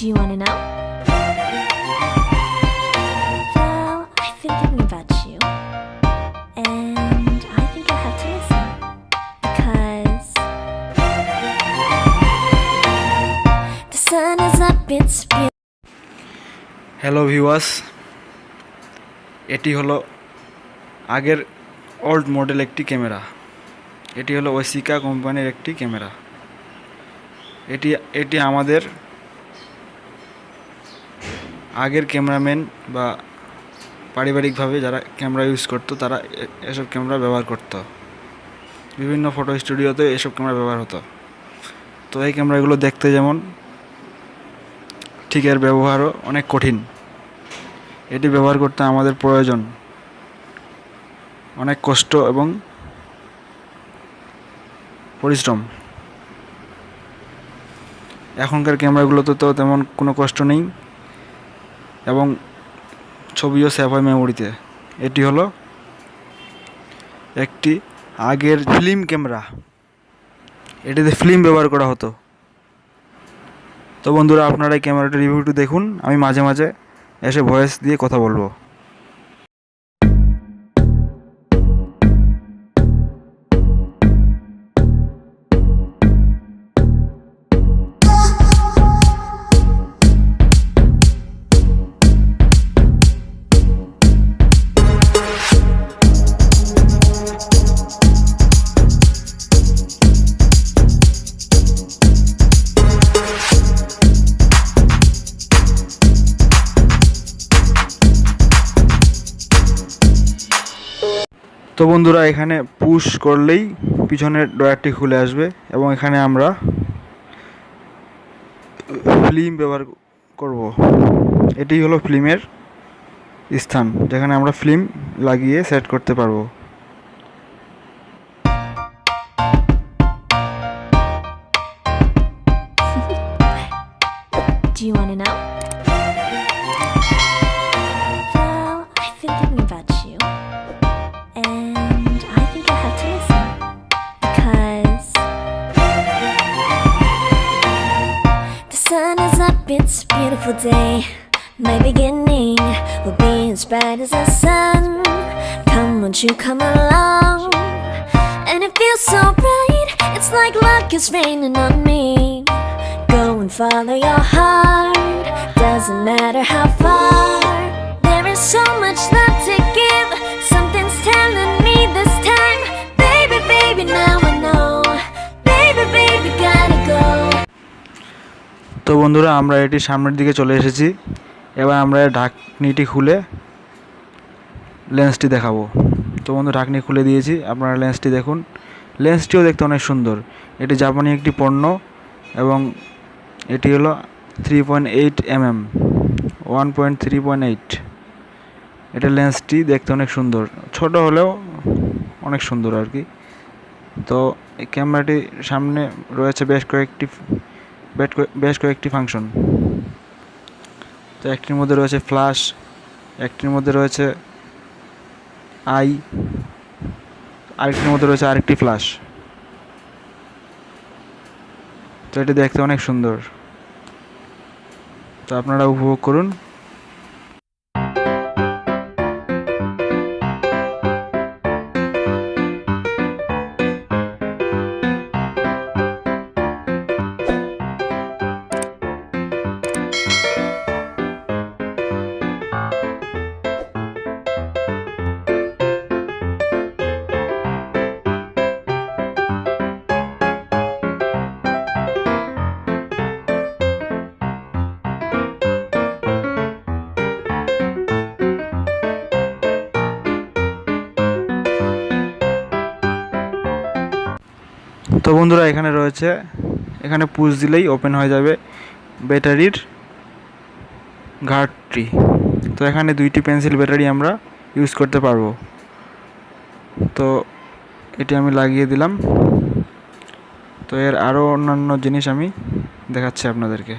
Do you want to know? Well, I've been thinking about you, and I think you'll have to listen, because the sun is up, it's beautiful. Hello viewers, এটি হলো আগের old model একটি camera. এটি হলো ওসিকা কোম্পানির একটি camera. এটি আমাদের আগের ক্যামেরাম্যান বা পারিবারিকভাবে যারা ক্যামেরা ইউজ করতো তারা এসব ক্যামেরা ব্যবহার করত। বিভিন্ন ফটো স্টুডিওতে এসব ক্যামেরা ব্যবহার হতো। তো এই ক্যামেরাগুলো দেখতে যেমন, ঠিক এর ব্যবহারও অনেক কঠিন। এটি ব্যবহার করতে আমাদের প্রয়োজন অনেক কষ্ট এবং পরিশ্রম। এখনকার ক্যামেরাগুলোতে তো তেমন কোনো কষ্ট নেই এবং ছবিও সেভ হয় মেমোরিতে। এটি হলো একটি আগের ফিল্ম ক্যামেরা। এটিতে ফিল্ম ব্যবহার করা হতো। তো বন্ধুরা, আপনারা এই ক্যামেরাটির রিভিউটি দেখুন। আমি মাঝে মাঝে এসে ভয়েস দিয়ে কথা বলবো। তো বন্ধুরা, এখানে পুশ করলেই পিছনের ড্রয়ারটি খুলে আসবে এবং এখানে আমরা ফিল্ম ব্যবহার করব। এটি হলো ফিল্মের স্থান, যেখানে আমরা ফিল্ম লাগিয়ে সেট করতে পারবো। Do you want to know? Well, I've been thinking about you, and I think you'll have to listen, because the sun is up, it's a beautiful day. My beginning will be as bright as the sun. Come, won't you come along? And it feels so bright, it's like luck is raining on me. Go and follow your heart, doesn't matter how far. There is so much love to give, something's telling me this time. Baby, baby, now I know. Baby, baby, gotta go. তো বন্ধুরা, আমরা এটি সামনের দিকে চলে এসেছি। এবার আমরা ঢাকনিটি খুলে লেন্সটি দেখাবো। তো বন্ধু, ঢাকনি খুলে দিয়েছি, আপনারা লেন্সটি দেখুন। লেন্সটিও দেখতে অনেক সুন্দর। এটি জাপানি একটি পণ্য এবং এটি হলো 3.8 mm, 1.3.8। এটা লেন্সটি দেখতে অনেক সুন্দর, ছোট হলেও অনেক সুন্দর আর কি। তো এই ক্যামেরাটির সামনে রয়েছে বেশ কয়েকটি ফাংশন। তো একটির মধ্যে রয়েছে ফ্ল্যাশ, একটির মধ্যে রয়েছে আরেকটির মধ্যে রয়েছে আরেকটি ফ্ল্যাশ। তো এটি দেখতে অনেক সুন্দর, তো আপনারা উপভোগ করুন। তো বন্ধুরা, এখানে পুশ দিলেই ওপেন হয়ে যাবে ব্যাটারির ঘাটটি। তো এখানে 2টি পেন্সিল ব্যাটারি আমরা ইউজ করতে পারবো। তো এটি আমি লাগিয়ে দিলাম। তো এর আরও অন্যান্য জিনিস আমি দেখাচ্ছি আপনাদেরকে।